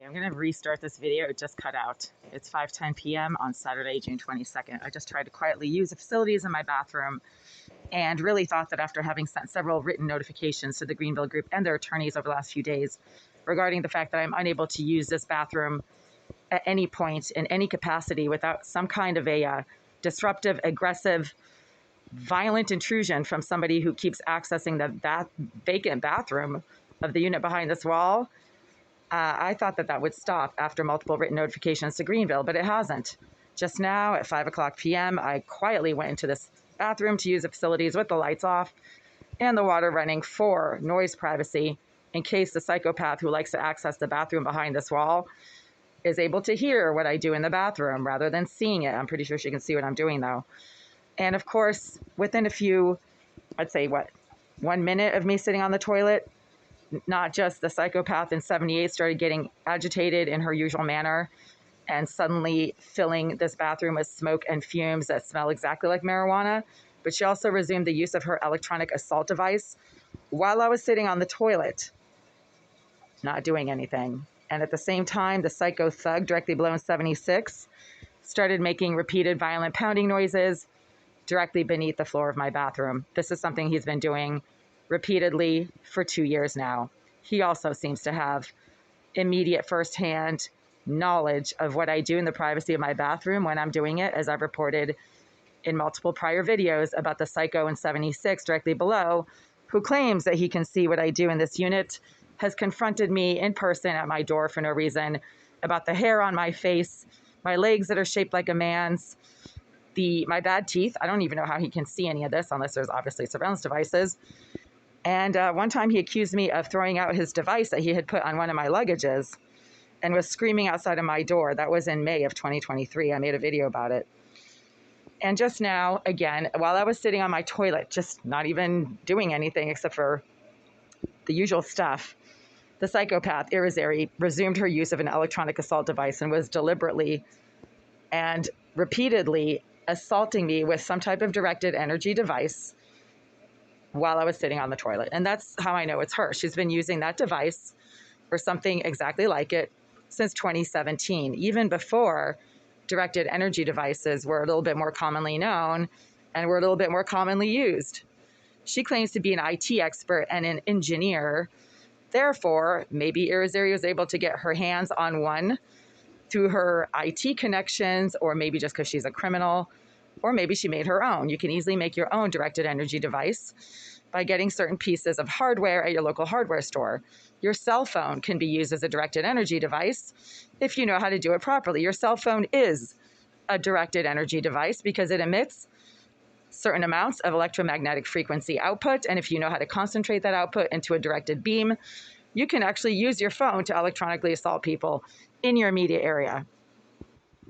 I'm going to restart this video. It just cut out. It's 5:10 p.m. on Saturday, June 22nd. I just tried to quietly use the facilities in my bathroom and really thought that after having sent several written notifications to the Greenville Group and their attorneys over the last few days regarding the fact that I'm unable to use this bathroom at any point in any capacity without some kind of a disruptive, aggressive, violent intrusion from somebody who keeps accessing the vacant bathroom of the unit behind this wall, I thought that would stop after multiple written notifications to Greenville, but it hasn't. Just now at 5 o'clock p.m., I quietly went into this bathroom to use the facilities with the lights off and the water running for noise privacy in case the psychopath who likes to access the bathroom behind this wall is able to hear what I do in the bathroom rather than seeing it. I'm pretty sure she can see what I'm doing though. And of course, within a few, I'd say 1 minute of me sitting on the toilet, not just the psychopath in 78 started getting agitated in her usual manner and suddenly filling this bathroom with smoke and fumes that smell exactly like marijuana, but she also resumed the use of her electronic assault device while I was sitting on the toilet, not doing anything. And at the same time, the psycho thug directly below in 76 started making repeated violent pounding noises directly beneath the floor of my bathroom. This is something he's been doing repeatedly for 2 years now. He also seems to have immediate firsthand knowledge of what I do in the privacy of my bathroom when I'm doing it, as I've reported in multiple prior videos about the psycho in 76 directly below, who claims that he can see what I do in this unit, has confronted me in person at my door for no reason about the hair on my face, my legs that are shaped like a man's, my bad teeth. I don't even know how he can see any of this unless there's obviously surveillance devices. And one time he accused me of throwing out his device that he had put on one of my luggages and was screaming outside of my door. That was in May of 2023. I made a video about it. And just now, again, while I was sitting on my toilet, just not even doing anything except for the usual stuff, the psychopath, Irizarry, resumed her use of an electronic assault device and was deliberately and repeatedly assaulting me with some type of directed energy device while I was sitting on the toilet. And that's how I know it's her. She's been using that device or something exactly like it since 2017, even before directed energy devices were a little bit more commonly known and were a little bit more commonly used. She claims to be an IT expert and an engineer. Therefore, maybe Irizarry was able to get her hands on one through her IT connections, or maybe just because she's a criminal, or maybe she made her own. You can easily make your own directed energy device by getting certain pieces of hardware at your local hardware store. Your cell phone can be used as a directed energy device if you know how to do it properly. Your cell phone is a directed energy device because it emits certain amounts of electromagnetic frequency output, and if you know how to concentrate that output into a directed beam, you can actually use your phone to electronically assault people in your immediate area.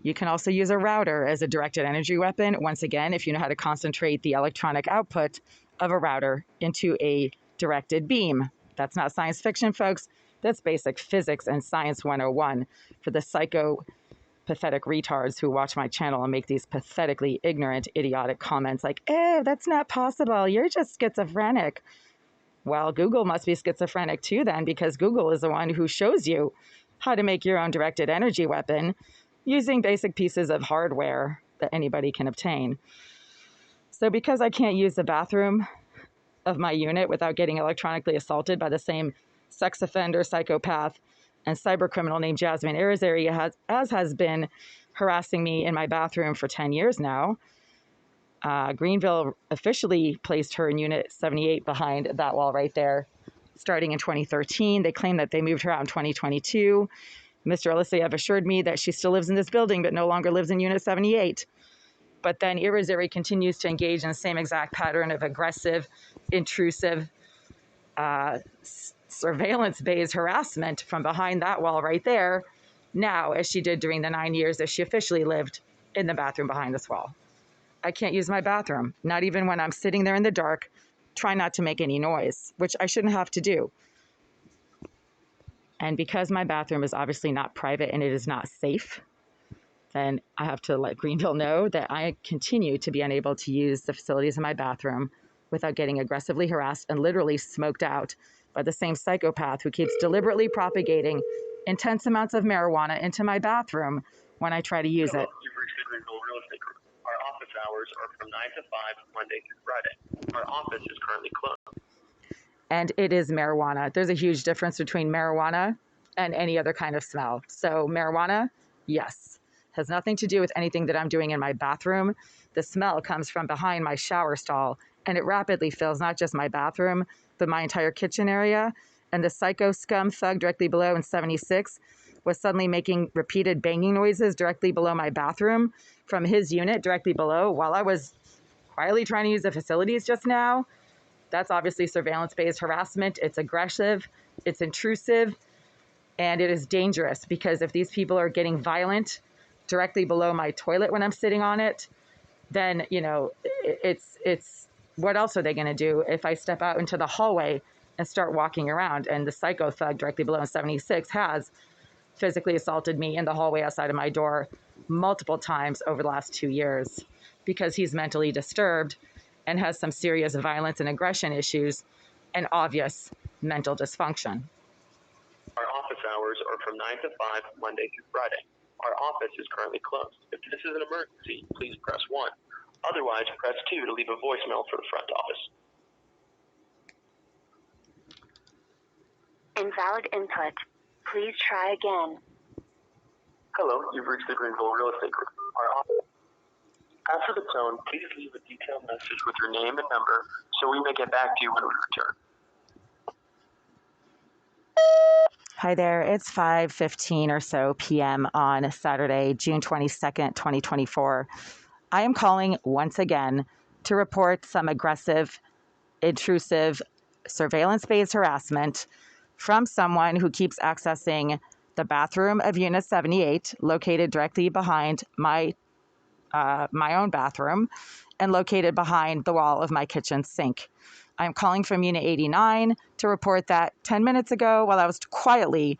You can also use a router as a directed energy weapon, once again, if you know how to concentrate the electronic output of a router into a directed beam. That's not science fiction, folks. That's basic physics and science 101 for the pathetic retards who watch my channel and make these pathetically ignorant, idiotic comments like, "Oh, that's not possible. You're just schizophrenic." Well, Google must be schizophrenic too then, because Google is the one who shows you how to make your own directed energy weapon using basic pieces of hardware that anybody can obtain. So because I can't use the bathroom of my unit without getting electronically assaulted by the same sex offender, psychopath, and cyber criminal named Jasmine Irizarry, as has been harassing me in my bathroom for 10 years now, Greenville officially placed her in Unit 78 behind that wall right there, starting in 2013. They claim that they moved her out in 2022. Mr. Eliseyev assured me that she still lives in this building, but no longer lives in Unit 78. But then Irizarry continues to engage in the same exact pattern of aggressive, intrusive, surveillance-based harassment from behind that wall right there, now, as she did during the 9 years that she officially lived in the bathroom behind this wall. I can't use my bathroom, not even when I'm sitting there in the dark, trying not to make any noise, which I shouldn't have to do. And because my bathroom is obviously not private and it is not safe, then I have to let Greenville know that I continue to be unable to use the facilities in my bathroom without getting aggressively harassed and literally smoked out by the same psychopath who keeps deliberately propagating intense amounts of marijuana into my bathroom when I try to use it. You've reached the Greenville Real Estate Group. Our office hours are from 9 to 5, Monday through Friday. Our office is currently closed. And it is marijuana. There's a huge difference between marijuana and any other kind of smell. So marijuana, yes, has nothing to do with anything that I'm doing in my bathroom. The smell comes from behind my shower stall, and it rapidly fills not just my bathroom, but my entire kitchen area. And the psycho scum thug directly below in 76 was suddenly making repeated banging noises directly below my bathroom from his unit directly below while I was quietly trying to use the facilities just now. That's obviously surveillance-based harassment. It's aggressive, it's intrusive, and it is dangerous because if these people are getting violent directly below my toilet when I'm sitting on it, then, you know, it's what else are they going to do if I step out into the hallway and start walking around? And the psycho thug directly below in 76 has physically assaulted me in the hallway outside of my door multiple times over the last 2 years because he's mentally disturbed and has some serious violence and aggression issues and obvious mental dysfunction. Our office hours are from 9 to 5, Monday through Friday. Our office is currently closed. If this is an emergency, please press 1. Otherwise, press 2 to leave a voicemail for the front office. Invalid input. Please try again. Hello, you've reached the Greenville Real Estate Group. Our office. After the tone, please leave a detailed message with your name and number so we may get back to you when we return. Hi there, it's 5:15 or so p.m. on Saturday, June 22nd, 2024. I am calling once again to report some aggressive, intrusive, surveillance-based harassment from someone who keeps accessing the bathroom of Unit 78, located directly behind my own bathroom and located behind the wall of my kitchen sink. I'm calling from Unit 89 to report that 10 minutes ago, while I was quietly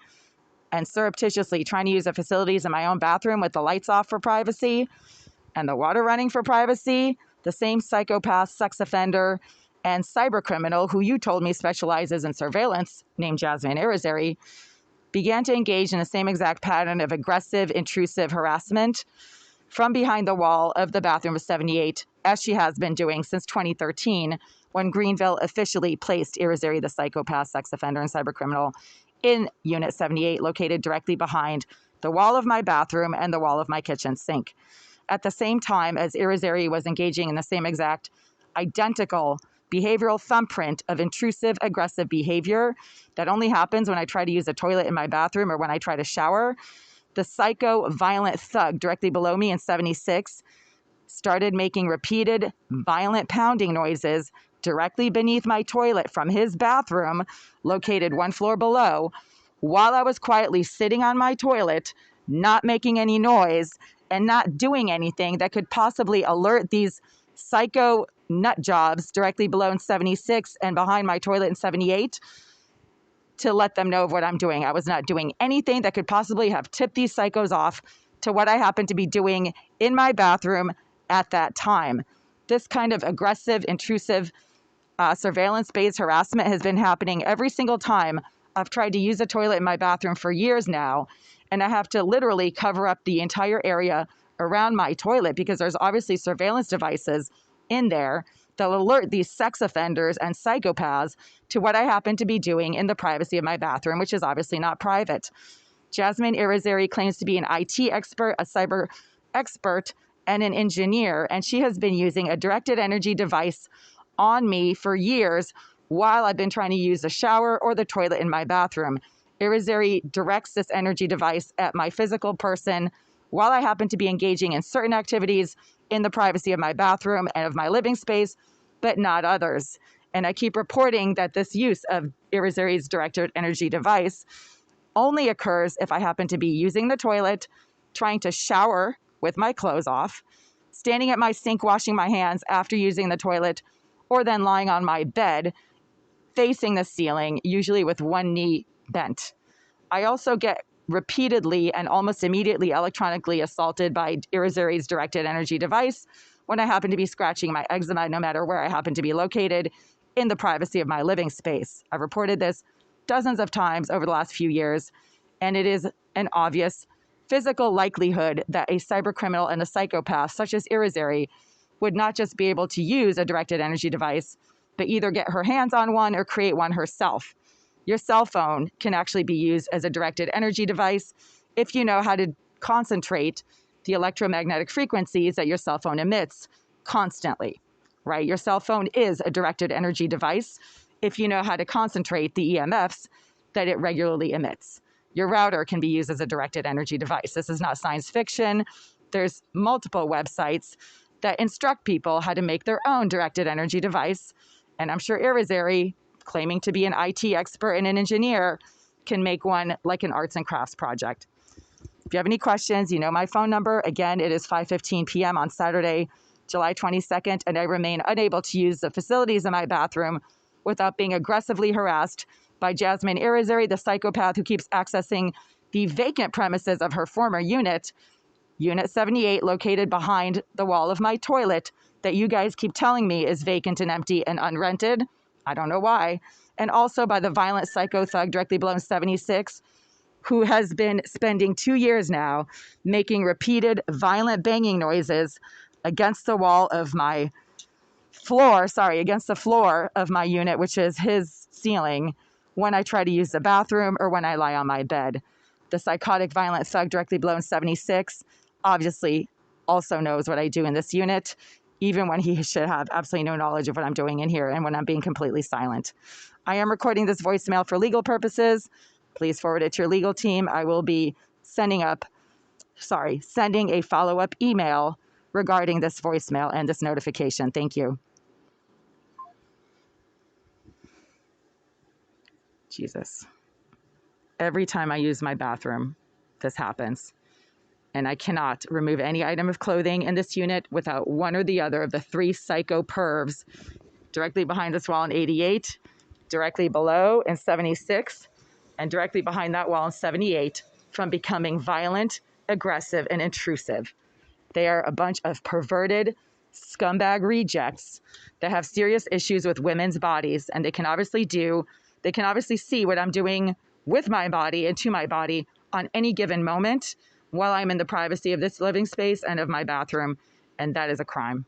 and surreptitiously trying to use the facilities in my own bathroom with the lights off for privacy and the water running for privacy, the same psychopath, sex offender, and cyber criminal who you told me specializes in surveillance, named Jasmine Irizarry, began to engage in the same exact pattern of aggressive, intrusive harassment from behind the wall of the bathroom of 78, as she has been doing since 2013, when Greenville officially placed Irizarry, the psychopath, sex offender, and cybercriminal, in Unit 78, located directly behind the wall of my bathroom and the wall of my kitchen sink. At the same time as Irizarry was engaging in the same exact identical behavioral thumbprint of intrusive, aggressive behavior that only happens when I try to use a toilet in my bathroom or when I try to shower, the psycho violent thug directly below me in 76 started making repeated violent pounding noises directly beneath my toilet from his bathroom, located one floor below, while I was quietly sitting on my toilet, not making any noise and not doing anything that could possibly alert these psycho nut jobs directly below in 76 and behind my toilet in 78 to let them know of what I'm doing. I was not doing anything that could possibly have tipped these psychos off to what I happened to be doing in my bathroom at that time. This kind of aggressive, intrusive, surveillance-based harassment has been happening every single time I've tried to use a toilet in my bathroom for years now, and I have to literally cover up the entire area around my toilet because there's obviously surveillance devices in there that alert these sex offenders and psychopaths to what I happen to be doing in the privacy of my bathroom, which is obviously not private. Jasmine Irizarry claims to be an IT expert, a cyber expert, and an engineer, and she has been using a directed energy device on me for years while I've been trying to use the shower or the toilet in my bathroom. Irizarry directs this energy device at my physical person while I happen to be engaging in certain activities in the privacy of my bathroom and of my living space, but not others. And I keep reporting that this use of Irizarry's directed energy device only occurs if I happen to be using the toilet, trying to shower with my clothes off, standing at my sink washing my hands after using the toilet, or then lying on my bed facing the ceiling, usually with one knee bent. I also get repeatedly and almost immediately electronically assaulted by Irizarry's directed energy device when I happen to be scratching my eczema, no matter where I happen to be located in the privacy of my living space. I've reported this dozens of times over the last few years, And it is an obvious physical likelihood that a cybercriminal and a psychopath such as Irizarry would not just be able to use a directed energy device, but either get her hands on one or create one herself. Your cell phone can actually be used as a directed energy device if you know how to concentrate the electromagnetic frequencies that your cell phone emits constantly, right? Your cell phone is a directed energy device if you know how to concentrate the EMFs that it regularly emits. Your router can be used as a directed energy device. This is not science fiction. There's multiple websites that instruct people how to make their own directed energy device. And I'm sure Irizarry, claiming to be an IT expert and an engineer, can make one like an arts and crafts project. If you have any questions, you know my phone number. Again, it is 5:15 p.m. on Saturday, July 22nd, and I remain unable to use the facilities in my bathroom without being aggressively harassed by Jasmine Irizarry, the psychopath who keeps accessing the vacant premises of her former unit, Unit 78, located behind the wall of my toilet that you guys keep telling me is vacant and empty and unrented. I don't know why. And also by the violent psycho thug directly below 76, who has been spending 2 years now making repeated violent banging noises against the wall of my floor, against the floor of my unit, which is his ceiling, when I try to use the bathroom or when I lie on my bed. The psychotic violent thug directly below 76 obviously also knows what I do in this unit, even when he should have absolutely no knowledge of what I'm doing in here and when I'm being completely silent. I am recording this voicemail for legal purposes. Please forward it to your legal team. I will be sending a follow-up email regarding this voicemail and this notification. Thank you. Jesus. Every time I use my bathroom, this happens. And I cannot remove any item of clothing in this unit without one or the other of the 3 psycho pervs directly behind this wall in 88, directly below in 76, and directly behind that wall in 78 from becoming violent, aggressive, and intrusive. They are a bunch of perverted scumbag rejects that have serious issues with women's bodies, and they can obviously see what I'm doing with my body and to my body on any given moment while I'm in the privacy of this living space and of my bathroom, and that is a crime.